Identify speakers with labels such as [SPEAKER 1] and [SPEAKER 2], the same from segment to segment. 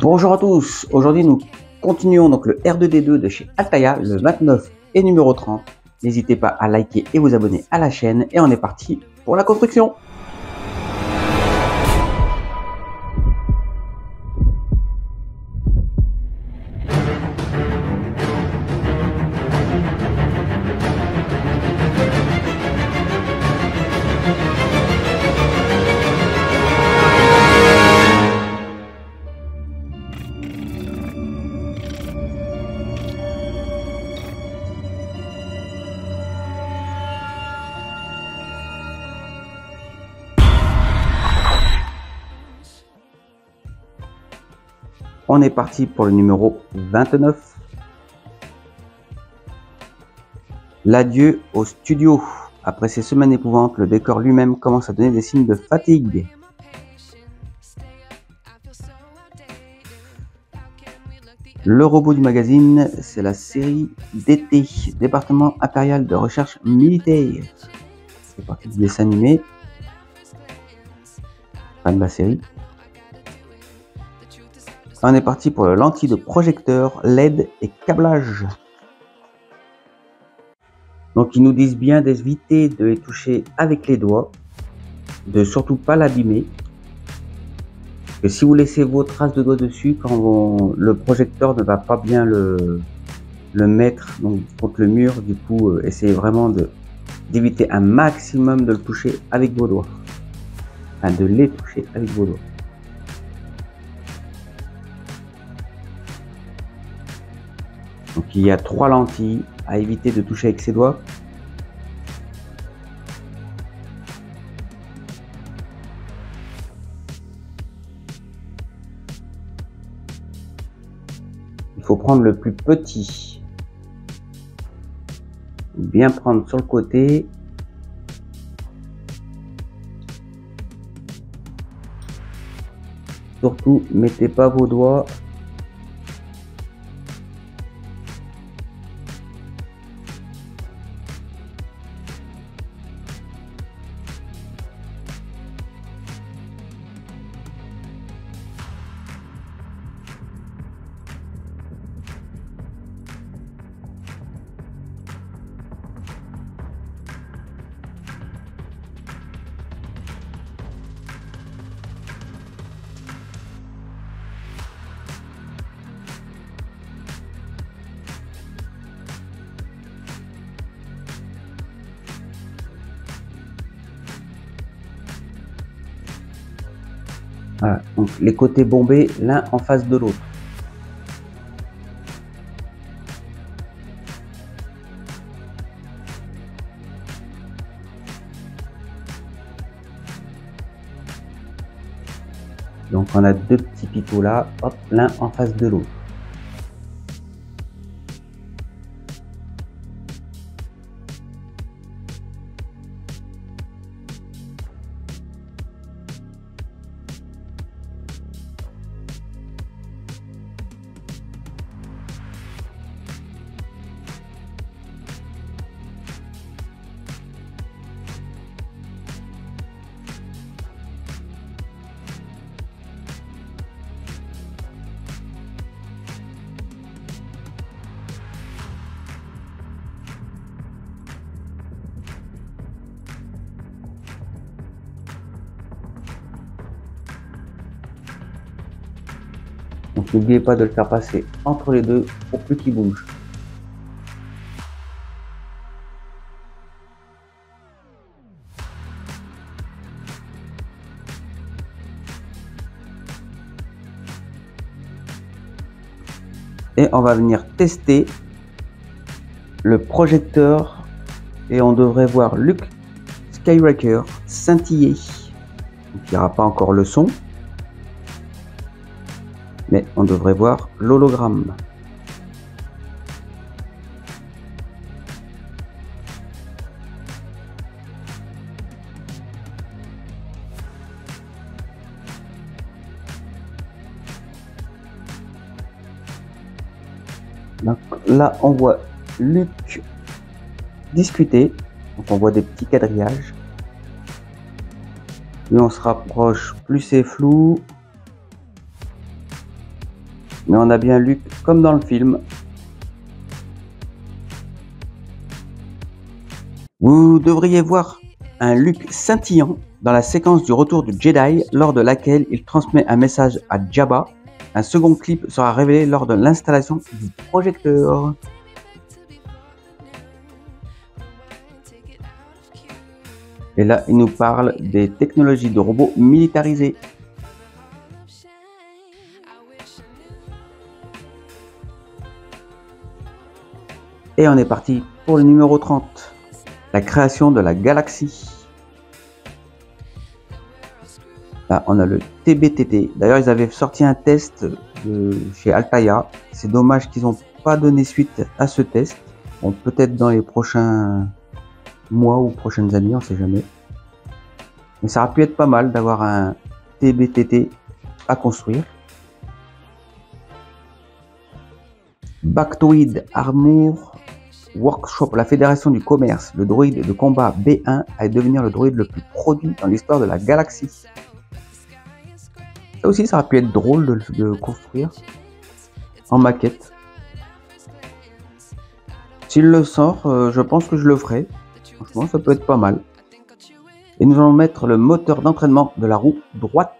[SPEAKER 1] Bonjour à tous, aujourd'hui nous continuons donc le R2D2 de chez Altaïa, le 29 et numéro 30. N'hésitez pas à liker et vous abonner à la chaîne et on est parti pour la construction. On est parti pour le numéro 29. L'adieu au studio. Après ces semaines épouvantes, le décor lui-même commence à donner des signes de fatigue. Le robot du magazine, c'est la série d'été, département impérial de recherche militaire. C'est parti du dessin animé. Fin de la série. On est parti pour le lentille de projecteur, LED et câblage. Donc ils nous disent bien d'éviter de les toucher avec les doigts, de surtout pas l'abîmer. Que si vous laissez vos traces de doigts dessus, quand le projecteur ne va pas bien le mettre donc, contre le mur, du coup essayez vraiment d'éviter un maximum de le toucher avec vos doigts. Enfin de les toucher avec vos doigts. Donc il y a 3 lentilles à éviter de toucher avec ses doigts. Il faut prendre le plus petit. Bien prendre sur le côté. Surtout, mettez pas vos doigts . Voilà, donc les côtés bombés l'un en face de l'autre. Donc on a 2 petits picots là, hop, l'un en face de l'autre. Donc n'oubliez pas de le faire passer entre les deux pour plus qu'il bouge. Et on va venir tester le projecteur et on devrait voir Luke Skywalker scintiller. Donc, il n'y aura pas encore le son. Mais on devrait voir l'hologramme. Donc là, on voit Luke discuter. Donc on voit des petits quadrillages. Plus on se rapproche, plus c'est flou. Mais on a bien Luke comme dans le film. Vous devriez voir un Luke scintillant dans la séquence du retour du Jedi, lors de laquelle il transmet un message à Jabba. Un second clip sera révélé lors de l'installation du projecteur. Et là, il nous parle des technologies de robots militarisés. Et on est parti pour le numéro 30, la création de la galaxie. Là, on a le TBTT. D'ailleurs, ils avaient sorti un test chez Altaïa. C'est dommage qu'ils n'ont pas donné suite à ce test. Bon, peut-être dans les prochains mois ou prochaines années, on ne sait jamais. Mais ça aurait pu être pas mal d'avoir un TBTT à construire. Bactoid Armour Workshop, la fédération du commerce. Le droïde de combat B1 allait devenir le droïde le plus produit dans l'histoire de la galaxie. Ça aussi, ça aurait pu être drôle de le construire en maquette. S'il le sort, je pense que je le ferai. Franchement, ça peut être pas mal. Et nous allons mettre le moteur d'entraînement de la roue droite.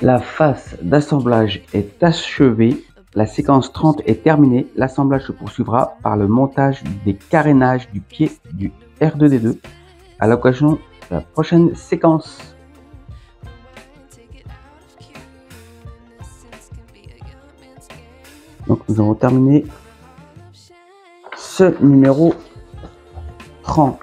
[SPEAKER 1] La phase d'assemblage est achevée. La séquence 30 est terminée. L'assemblage se poursuivra par le montage des carénages du pied du R2D2 à l'occasion de la prochaine séquence. Donc nous avons terminé ce numéro 30.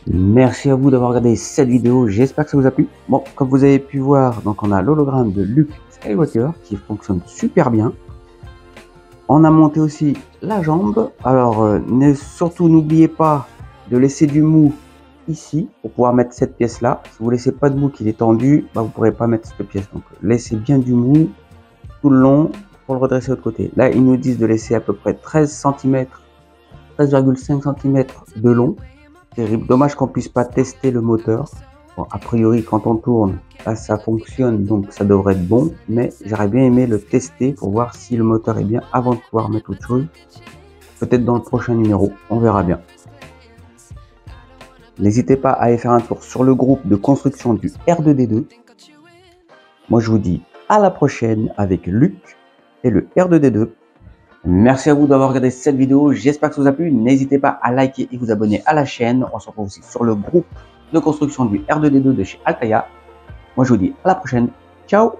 [SPEAKER 1] Merci à vous d'avoir regardé cette vidéo, j'espère que ça vous a plu. Bon, comme vous avez pu voir, donc on a l'hologramme de Luke Skywalker qui fonctionne super bien. On a monté aussi la jambe. Alors surtout n'oubliez pas de laisser du mou ici pour pouvoir mettre cette pièce là. Si vous laissez pas de mou qu'il est tendu, bah, vous ne pourrez pas mettre cette pièce. Donc laissez bien du mou tout le long pour le redresser de l'autre côté. Là ils nous disent de laisser à peu près 13 cm, 13,5 cm de long. Terrible, dommage qu'on puisse pas tester le moteur. Bon, a priori quand on tourne, là, ça fonctionne, donc ça devrait être bon, mais j'aurais bien aimé le tester pour voir si le moteur est bien avant de pouvoir mettre autre chose. Peut-être dans le prochain numéro, on verra bien. N'hésitez pas à aller faire un tour sur le groupe de construction du R2D2. Moi je vous dis à la prochaine avec Luke et le R2D2. Merci à vous d'avoir regardé cette vidéo, j'espère que ça vous a plu. N'hésitez pas à liker et vous abonner à la chaîne. On se retrouve aussi sur le groupe de construction du R2D2 de chez Altaïa. Moi je vous dis à la prochaine, ciao.